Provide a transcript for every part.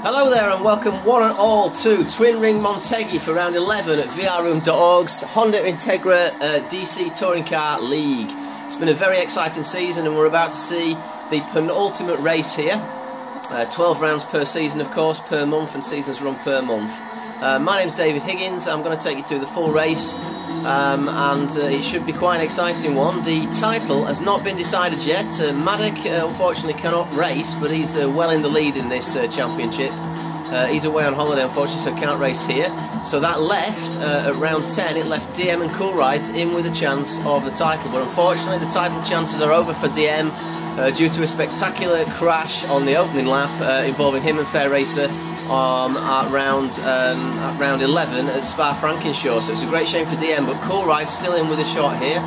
Hello there and welcome one and all to Twin Ring Montegi for round 11 at vrroom.org's Honda Integra DC Touring Car League. It's been a very exciting season and we're about to see the penultimate race here. 12 rounds per season, of course, per month, and seasons run per month. My name's David Higgins. I'm going to take you through the full race and it should be quite an exciting one. The title has not been decided yet. Maddock unfortunately cannot race, but he's well in the lead in this championship. He's away on holiday unfortunately, so can't race here. So that left, at round 10, it left DM and Cool Rides in with a chance of the title, but unfortunately the title chances are over for DM due to a spectacular crash on the opening lap involving him and Fair Racer at round 11 at Spa-Francorchamps. So it's a great shame for DM, but Cool Ride's still in with a shot here.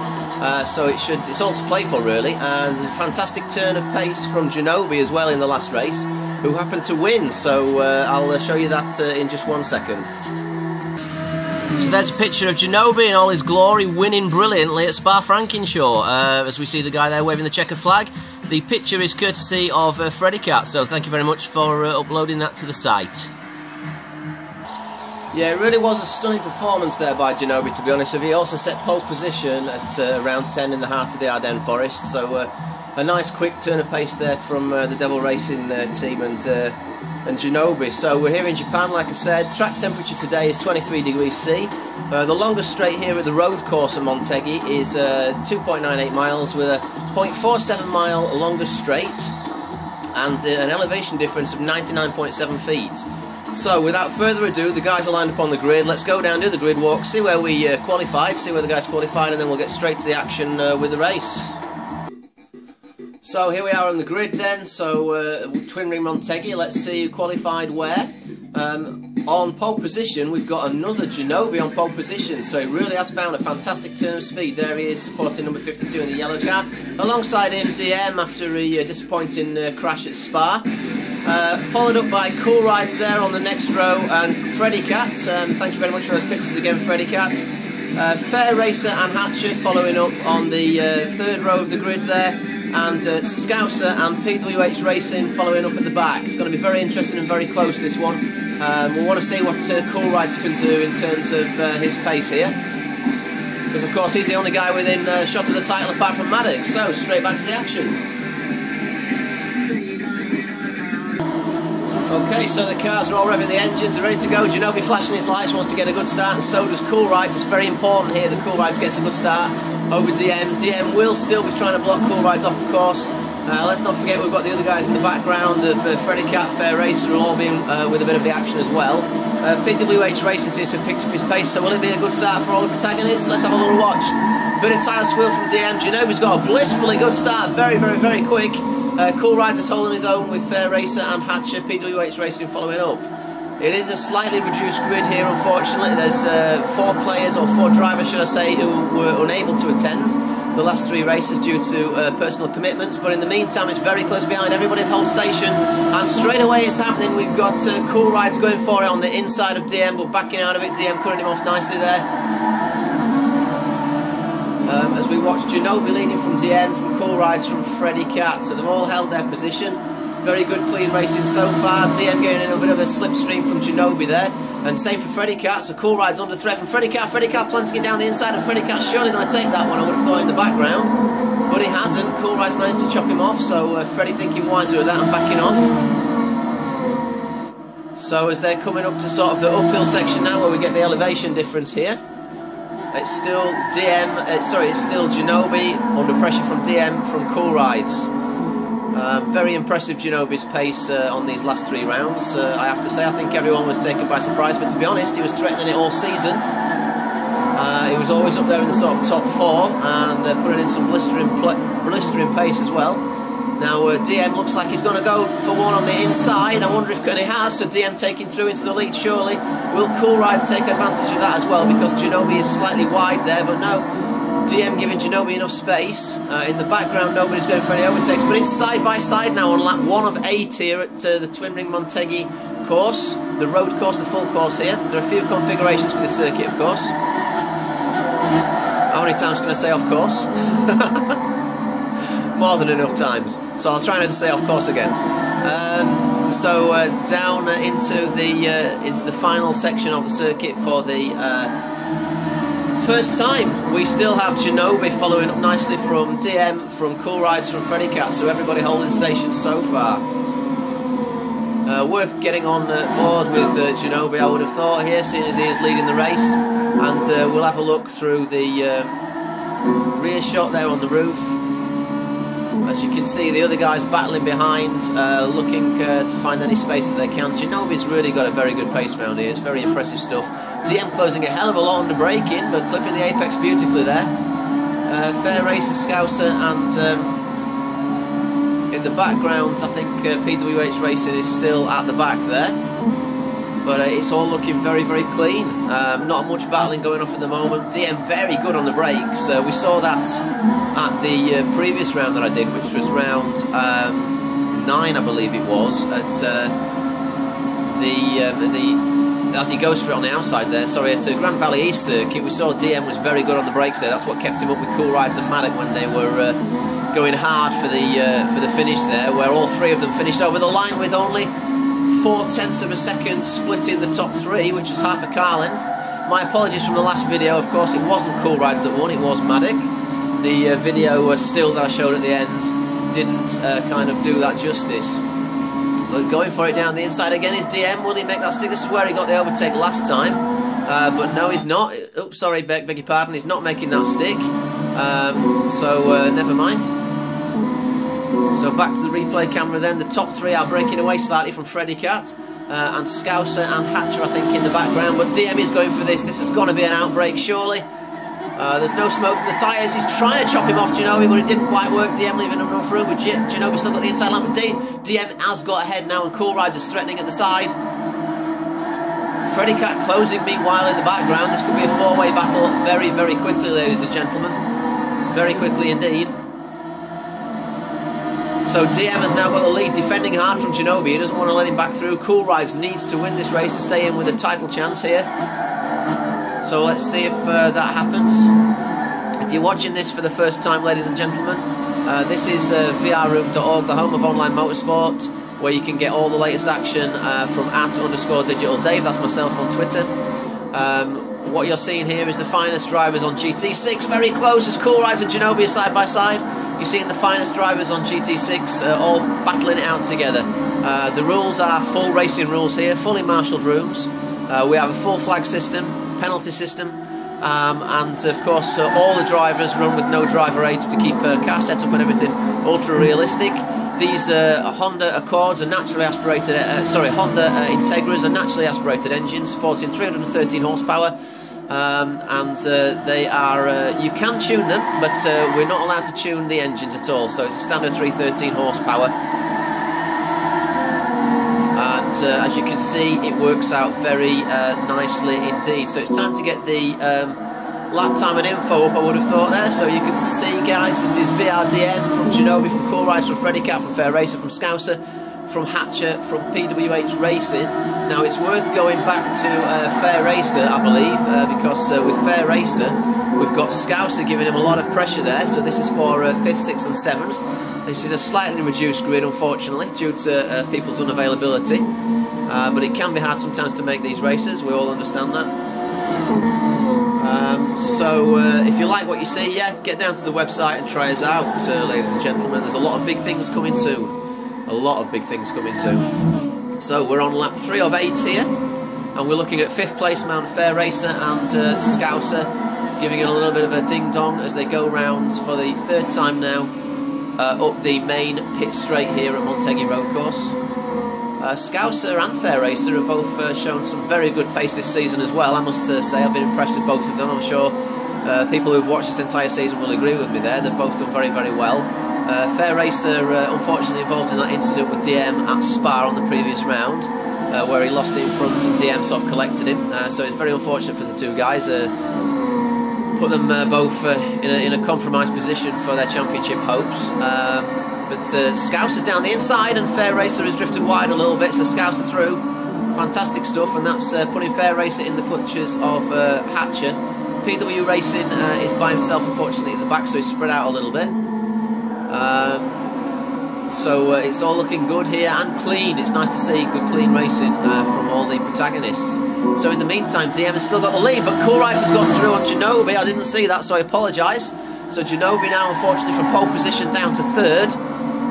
So it's all to play for really, and there's a fantastic turn of pace from Genobi as well in the last race, who happened to win. So I'll show you that in just 1 second. So there's a picture of Genobi in all his glory, winning brilliantly at Spa-Francorchamps. As we see the guy there waving the checkered flag. The picture is courtesy of Freddy Cat, so thank you very much for uploading that to the site. Yeah, it really was a stunning performance there by Genobi, to be honest with you. He also set pole position at round 10 in the heart of the Ardennes Forest, so a nice quick turn of pace there from the Devil Racing team and Genobi. So we're here in Japan, like I said. Track temperature today is 23 degrees C. The longest straight here at the road course at Montegi is 2.98 miles with a 0.47 mile longest straight and an elevation difference of 99.7 feet. So without further ado, the guys are lined up on the grid. Let's go down, do the grid walk, see where we qualified, see where the guys qualified, and then we'll get straight to the action with the race. So here we are on the grid then, so Twin Ring Montegi, let's see who qualified where. On pole position we've got another Genobi on pole position, so he really has found a fantastic turn of speed. There he is, supporting number 52 in the yellow car. Alongside him DM after a disappointing crash at Spa. Followed up by Cool Rides there on the next row, and Freddy Cat. Thank you very much for those pictures again, Freddy Cat. Fair Racer and Hatcher following up on the third row of the grid there, and Scouser and PWH Racing following up at the back. It's going to be very interesting and very close, this one. We'll want to see what Cool Rides can do in terms of his pace here, because of course he's the only guy within shot of the title apart from Maddox. So straight back to the action. Okay, so the cars are all revving the engines, are ready to go. Genobi flashing his lights, wants to get a good start, and so does Cool Rides. It's very important here that Cool Rides gets a good start over DM. DM will still be trying to block Cool Rides off, of course. Let's not forget we've got the other guys in the background of Freddy Cat, Fair Racer, will all be with a bit of the action as well. PWH Racing seems to have picked up his pace, so will it be a good start for all the protagonists? Let's have a little watch. Bit of tyre squeal from DM. Genobi's got a blissfully good start, very, very, very quick. Cool Rides is holding his own with Fair Racer and Hatcher, PWH Racing following up. It is a slightly reduced grid here, unfortunately. There's 4 players, or 4 drivers should I say, who were unable to attend the last 3 races due to personal commitments, but in the meantime it's very close behind. Everybody at Hull Station, and straight away it's happening. We've got Cool Rides going for it on the inside of DM, but backing out of it. DM cutting him off nicely there. As we watch Genobi leading from DM, from Cool Rides, from Freddy Cat, so they've all held their position. Very good clean racing so far. DM getting in a bit of a slipstream from Genobi there, and same for Freddy Cat. So Cool Rides under threat from Freddy Cat. Freddy Cat planting it down the inside, and Freddy Cat's surely going to take that one, I would have thought, in the background, but he hasn't. Cool Rides managed to chop him off, so Freddy thinking wiser of that and backing off. So as they're coming up to sort of the uphill section now, where we get the elevation difference here, it's still it's still Genobi under pressure from DM from Cool Rides. Very impressive Genobi's pace on these last 3 rounds. I have to say, I think everyone was taken by surprise, but to be honest, he was threatening it all season. He was always up there in the sort of top 4 and putting in some blistering pace as well. Now DM looks like he's going to go for one on the inside. I wonder if he has, so DM taking through into the lead surely. Will Cool Rides take advantage of that as well, because Genobi is slightly wide there, but no. DM giving Genobi enough space. In the background nobody's going for any overtakes, but it's side by side now on lap 1 of 8 here at the Twin Ring Montegi course. The road course, the full course here. There are a few configurations for this circuit, of course. How many times can I say off course? More than enough times, so I'll try not to say off course again. Down into the final section of the circuit for the first time. We still have Ginobili following up nicely from DM, from Cool Rides, from Freddy Cat, so everybody holding station so far. Worth getting on board with Ginobili, I would have thought, here, seeing as he is leading the race. And we'll have a look through the rear shot there on the roof. As you can see, the other guys battling behind, looking to find any space that they can. Ginobili's really got a very good pace round here. It's very impressive stuff. DM closing a hell of a lot under braking, but clipping the apex beautifully there. Fair Racer, Scouser, and in the background, I think PWH Racing is still at the back there. But it's all looking very, very clean. Not much battling going off at the moment. DM very good on the brakes. We saw that at the previous round that I did, which was round 9, I believe it was, at as he goes for it on the outside there. Sorry, at Grand Valley East circuit, we saw DM was very good on the brakes there. That's what kept him up with Cool Rides and Maddock when they were going hard for the finish there, where all three of them finished over the line with only 0.4 of a second splitting the top three, which is half a car length. My apologies from the last video, of course it wasn't Cool Rides that won, it was Maddock. The video still that I showed at the end didn't kind of do that justice. But going for it down the inside again is DM. Will he make that stick? This is where he got the overtake last time, but no, he's not. Oops, sorry, beg your pardon, he's not making that stick. So never mind. So back to the replay camera then. The top three are breaking away slightly from Freddy Cat, and Scouser and Hatcher, I think, in the background. But DM is going for this. This has got to be an outbreak, surely. There's no smoke from the tyres. He's trying to chop him off Ginobili, but it didn't quite work. DM leaving him enough room, but Ginobili still got the inside line. But DM has got ahead now, and Cool Rides is threatening at the side. Freddy Cat closing meanwhile in the background. This could be a four-way battle very, very quickly, ladies and gentlemen. Very quickly indeed. So DM has now got the lead, defending hard from Ginobili. He doesn't want to let him back through. Cool Rides needs to win this race to stay in with a title chance here. So let's see if that happens. If you're watching this for the first time, ladies and gentlemen, this is vrroom.org, the home of online motorsport, where you can get all the latest action from @_DigitalDave. That's myself on Twitter. What you're seeing here is the finest drivers on GT6, very close as Cool Rides and Ginobili are side by side. You're seeing the finest drivers on GT6 all battling it out together. The rules are full racing rules here, fully marshalled rooms. We have a full flag system, penalty system, and of course all the drivers run with no driver aids to keep car setup and everything ultra realistic. These Honda Accords are naturally aspirated, Honda Integras are naturally aspirated engines supporting 313 horsepower, and they are, you can tune them, but we're not allowed to tune the engines at all, so it's a standard 313 horsepower. And as you can see, it works out very nicely indeed. So it's time to get the lap time and info up, I would have thought there. So you can see, guys, it is VRDM from Ginobili, from Cool Rides, from Freddy Cat, from Fair Racer, from Scouser, from Hatcher, from PWH Racing. Now it's worth going back to Fair Racer, I believe, because with Fair Racer we've got Scouser giving him a lot of pressure there. So this is for 5th, 6th and 7th. This is a slightly reduced grid, unfortunately, due to people's unavailability. But it can be hard sometimes to make these races, we all understand that. So if you like what you see, yeah, get down to the website and try us out, ladies and gentlemen. There's a lot of big things coming soon. A lot of big things coming soon. So we're on lap 3 of 8 here, and we're looking at 5th place Mount Fair Racer and Scouser, giving it a little bit of a ding-dong as they go round for the 3rd time now up the main pit straight here at Montegi Road Course. Scouser and Fair Racer have both shown some very good pace this season as well, I must say. I've been impressed with both of them. I'm sure people who've watched this entire season will agree with me there. They've both done very, very well. Fair Racer unfortunately involved in that incident with DM at Spa on the previous round, where he lost it in front and DM sort of collected him. So it's very unfortunate for the two guys. Put them both in a compromised position for their championship hopes. But Scouser's down the inside and Fair Racer has drifted wide a little bit, so Scouser through. Fantastic stuff, and that's putting Fair Racer in the clutches of Hatcher. PW Racing is by himself, unfortunately, at the back, so he's spread out a little bit. So it's all looking good here and clean. It's nice to see good clean racing from all the protagonists. So in the meantime, DM has still got the lead, but Cool Rides has got through on Genobi. I didn't see that, so I apologise. So Genobi now, unfortunately, from pole position down to third.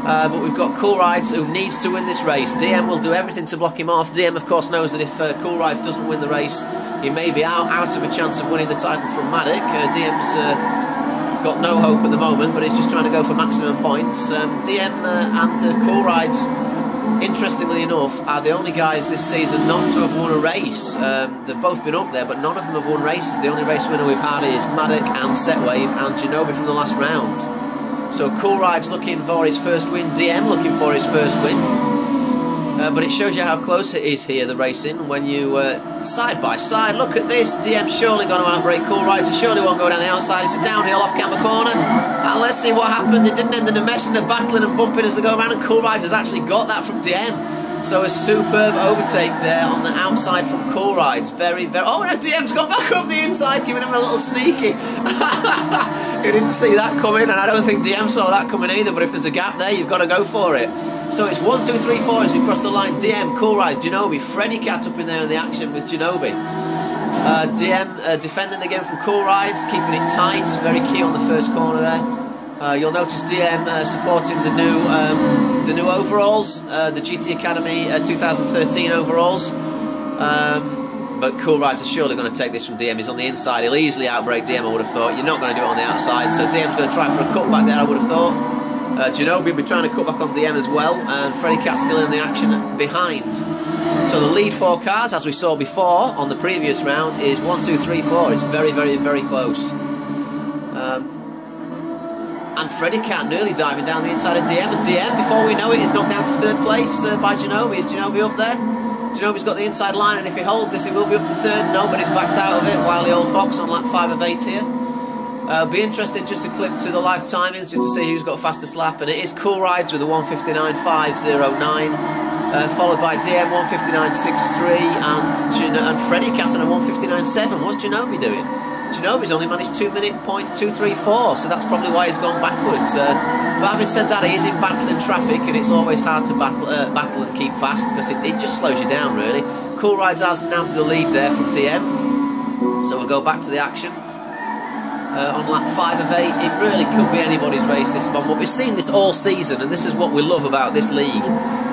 But we've got Cool Rides who needs to win this race. DM will do everything to block him off. DM, of course, knows that if Cool Rides doesn't win the race, he may be out of a chance of winning the title from Maddock. DM's got no hope at the moment, but he's just trying to go for maximum points. DM and Cool Rides, interestingly enough, are the only guys this season not to have won a race. They've both been up there, but none of them have won races. The only race winner we've had is Maddock and Setwave and Genobi from the last round. So Cool Rides looking for his first win, DM looking for his first win. But it shows you how close it is here, the racing, when you side by side. Look at this. DM's surely going to outbrake Cool Rides. He surely won't go down the outside. It's a downhill off camber corner. And let's see what happens. It didn't end in a mess, and they're battling and bumping as they go around, and Cool Rides has actually got that from DM. So a superb overtake there on the outside from Cool Rides. Very, very... Oh, no, DM's gone back up the inside, giving him a little sneaky. He didn't see that coming, and I don't think DM saw that coming either, but if there's a gap there, you've got to go for it. So it's 1, 2, 3, 4 as we cross the line. DM, Cool Rides, Genobi, Freddy Cat up in there in the action with Genobi. DM defending again from Cool Rides, keeping it tight, very key on the first corner there. You'll notice DM supporting the new overalls, the GT Academy 2013 overalls. But Cool Rides are surely going to take this from DM. He's on the inside. He'll easily outbrake DM, I would have thought. You're not going to do it on the outside. So DM's going to try for a cutback there, I would have thought. Genobi will be trying to cut back on DM as well. And Freddy Cat's still in the action behind. So the lead 4 cars, as we saw before on the previous round, is 1, 2, 3, 4. It's very, very, very close. And Freddy Cat nearly diving down the inside of DM. And DM, before we know it, is knocked down to third place by Genobi. Is Genobi up there? Genobi's got the inside line, and if he holds this, he will be up to third. Nobody's backed out of it. Wily Old Fox on lap 5 of 8 here. It'll be interesting just to clip to the live timings, just to see who's got fastest lap. And it is Cool Rides with a 1:59.509, followed by DM 1:59.63, and Freddy Cat on a 1:59.7. What's Genobi doing? Genobi's only managed 2:02.234, so that's probably why he's gone backwards. But having said that, he is in battling traffic, and it's always hard to battle and keep fast, because it just slows you down, really. Cool Rides has nabbed the lead there from DM, so we'll go back to the action. On lap 5 of 8, it really could be anybody's race, this one. But we've seen this all season, and this is what we love about this league.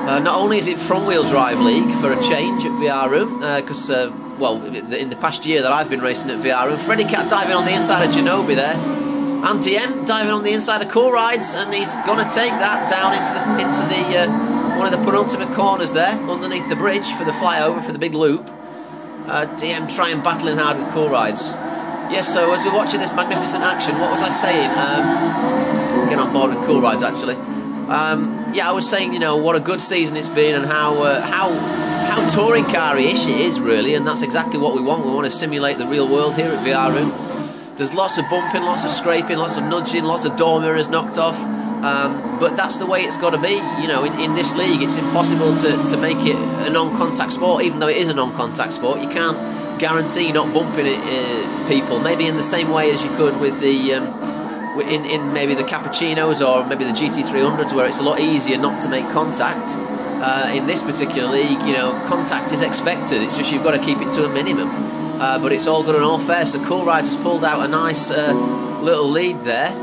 Not only is it front-wheel drive league for a change at VR Room, because well, in the past year that I've been racing at VR Room, Freddy Cat diving on the inside of Genobi there, and DM diving on the inside of Cool Rides, and he's going to take that down into the one of the penultimate corners there, underneath the bridge for the flyover for the big loop. DM trying battling hard with Cool Rides. Yes, so as we're watching this magnificent action, what was I saying? Getting on board with Cool Rides, actually. Yeah, I was saying, you know, what a good season it's been, and how touring car-ish it is, really, and that's exactly what we want. We want to simulate the real world here at VR Room. There's lots of bumping, lots of scraping, lots of nudging, lots of door mirrors knocked off, but that's the way it's got to be. You know, in this league, it's impossible to make it a non-contact sport, even though it is a non-contact sport. You can't guarantee not bumping people, maybe in the same way as you could with the in maybe the Cappuccinos or maybe the GT300s, where it's a lot easier not to make contact. In this particular league, you know, contact is expected. It's just you've got to keep it to a minimum. But it's all good and all fair. So Cool Rides has pulled out a nice little lead there.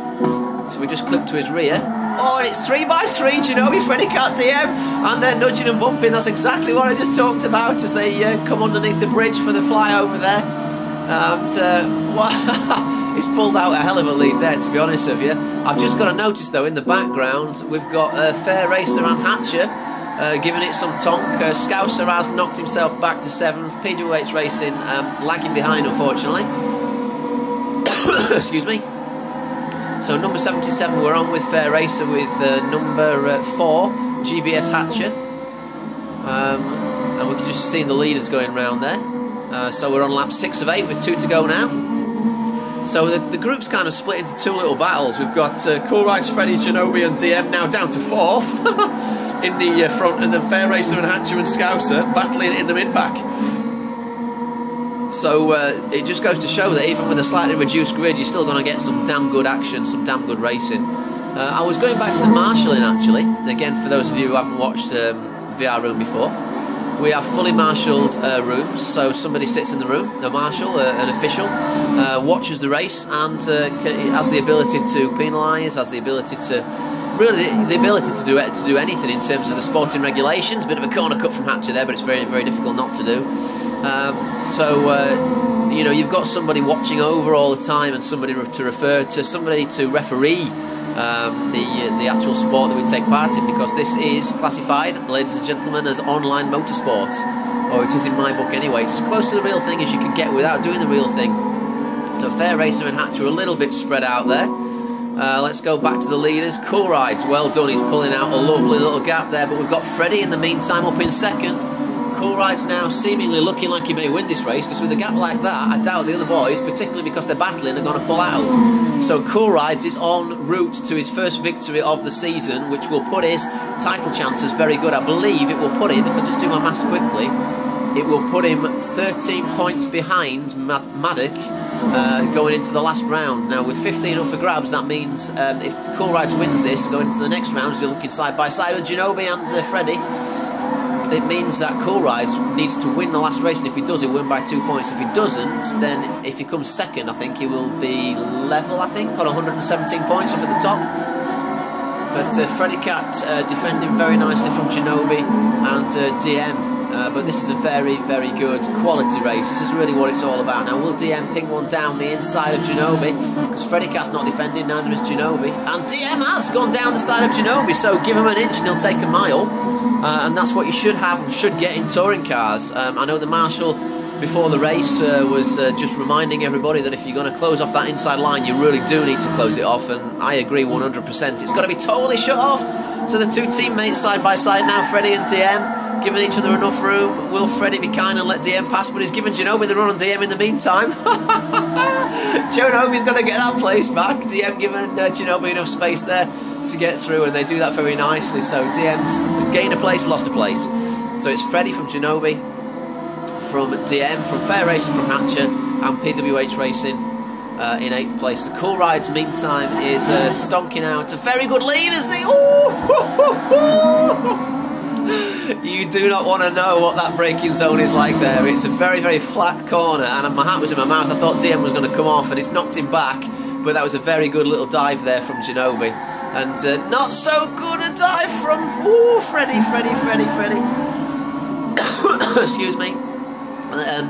So we just clip to his rear. Oh, and it's 3x3, Genobi, Freddy Cat, DM, and they're nudging and bumping. That's exactly what I just talked about as they come underneath the bridge for the flyover there. And he's pulled out a hell of a lead there, to be honest with you. I've just got to notice, though, in the background, we've got Fair Racer and Hatcher giving it some tonk. Scouser has knocked himself back to 7th. PWH Racing lagging behind, unfortunately. Excuse me. So number 77 we're on with Fair Racer with number 4 GBS Hatcher, and we can just see the leaders going round there. So we're on lap 6 of 8 with 2 to go now. So the group's kind of split into 2 little battles. We've got Cool Rides, Freddy, Genobi and DM now down to 4th in the front, and then Fair Racer and Hatcher and Scouser battling in the mid-pack. So it just goes to show that even with a slightly reduced grid, you're still going to get some damn good action, some damn good racing. I was going back to the marshalling actually. Again, for those of you who haven't watched VR Room before, we have fully marshalled rooms, so somebody sits in the room, a marshal, an official, watches the race and has the ability to penalise, has the ability to do anything in terms of the sporting regulations. Bit of a corner cut from Hatcher there, but it's very, very difficult not to do. You know, you've got somebody watching over all the time and somebody to refer to, somebody to referee the actual sport that we take part in, because this is classified, ladies and gentlemen, as online motorsport, or it is in my book anyway. It's as close to the real thing as you can get without doing the real thing. So Fair Racer and Hatcher are a little bit spread out there. Let's go back to the leaders. Cool Rides, well done, he's pulling out a lovely little gap there, but we've got Freddie in the meantime up in second. Cool Rides now seemingly looking like he may win this race, because with a gap like that, I doubt the other boys, particularly because they're battling, are going to pull out. So Cool Rides is en route to his first victory of the season, which will put his title chances very good. I believe it will put him, if I just do my maths quickly, it will put him 13 points behind Maddock going into the last round. Now with 15 up for grabs, that means if Cool Rides wins this, going into the next round, as we're looking side by side with Ginobili and Freddie, it means that Cool Rides needs to win the last race, and if he does, he'll win by 2 points. If he doesn't, then if he comes second, I think he will be level, I think, on 117 points up at the top. But Freddie Cat defending very nicely from Ginobili and DM. But this is a very, very good quality race. This is really what it's all about. Now, will DM ping one down the inside of Ginobili? Because Freddie Cat's not defending, neither is Ginobili. And DM has gone down the side of Ginobili, so give him an inch and he'll take a mile. And that's what you should have, should get in touring cars. I know the marshal before the race was just reminding everybody that if you're going to close off that inside line, you really do need to close it off, and I agree 100%. It's got to be totally shut off. So the two teammates side by side now, Freddie and DM, giving each other enough room. Will Freddie be kind and let DM pass? But he's given Ginobili the run on DM in the meantime. Ginobbili's going to get that place back. DM giving Ginobili enough space there to get through, and they do that very nicely. So DM's gained a place, lost a place. So it's Freddie from Ginobili, from DM, from Fair Racing from Hatcher, and PWH Racing in 8th place. The Cool Rides, meantime, is stonking out a very good lead as they... You do not want to know what that braking zone is like there. It's a very, very flat corner, and my hat was in my mouth. I thought DM was going to come off, and it's knocked him back, but that was a very good little dive there from Ginobili. And not so good a dive from... Freddie. Excuse me.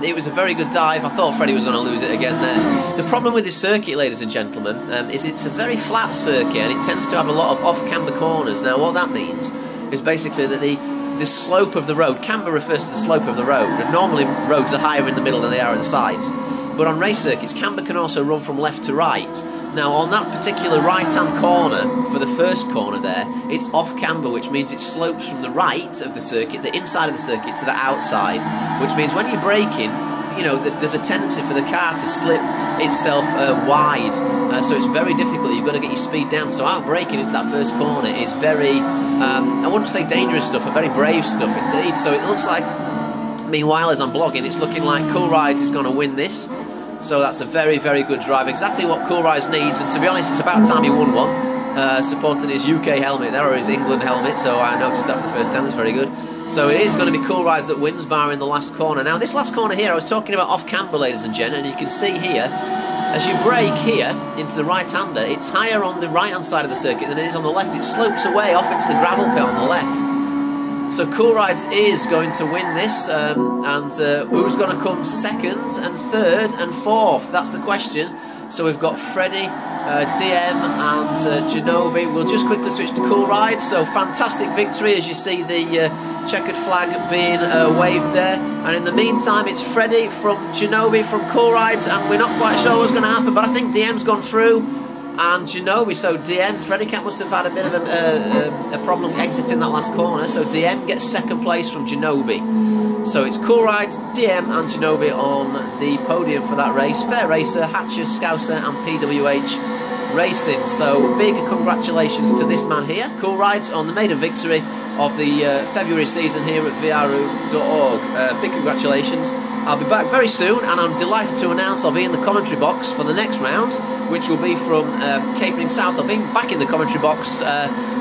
It was a very good dive. I thought Freddie was going to lose it again there. The problem with this circuit, ladies and gentlemen, is it's a very flat circuit, and it tends to have a lot of off-camber corners. Now, what that means is basically that the slope of the road, camber refers to the slope of the road, and normally roads are higher in the middle than they are at the sides. But on race circuits, camber can also run from left to right. Now, on that particular right-hand corner, for the first corner there, it's off-camber, which means it slopes from the right of the circuit, the inside of the circuit, to the outside, which means when you're braking, you know, there's a tendency for the car to slip itself wide, so it's very difficult. You've got to get your speed down. So out braking into that first corner is very, I wouldn't say dangerous stuff, but very brave stuff indeed. So it looks like, meanwhile, as I'm blogging, it's looking like Cool Rides is going to win this. So that's a very, very good drive. Exactly what Cool Rides needs, and to be honest, it's about time he won one. Supporting his UK helmet there, or his England helmet, so I noticed that for the first time. That's very good. So it is going to be Cool Rides that wins, bar in the last corner. Now, this last corner here, I was talking about off-camber, ladies and gents, and you can see here, as you brake here into the right-hander, it's higher on the right-hand side of the circuit than it is on the left. It slopes away off into the gravel pit on the left. So Cool Rides is going to win this, and who's going to come second and third and fourth? That's the question. So we've got Freddie, DM and Ginobili. We'll just quickly switch to Cool Rides. So fantastic victory, as you see the checkered flag being waved there. And in the meantime, it's Freddie from Ginobili from Cool Rides, and we're not quite sure what's going to happen, but I think DM's gone through. And Ginobili, so DM, Freddie Cat must have had a bit of a problem exiting that last corner, so DM gets second place from Ginobili. So it's Cool Rides, DM and Ginobili on the podium for that race. Fair Racer, Hatcher, Scouser and PWH Racing. So big congratulations to this man here, Cool Rides, on the maiden victory of the February season here at VRU.org. Big congratulations. I'll be back very soon, and I'm delighted to announce I'll be in the commentary box for the next round, which will be from Capering South. I'll be back in the commentary box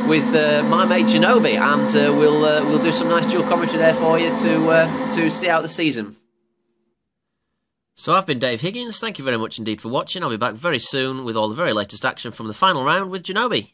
with my mate Ginobili, and we'll do some nice dual commentary there for you to see out the season. So I've been Dave Higgins. Thank you very much indeed for watching. I'll be back very soon with all the very latest action from the final round with Ginobili.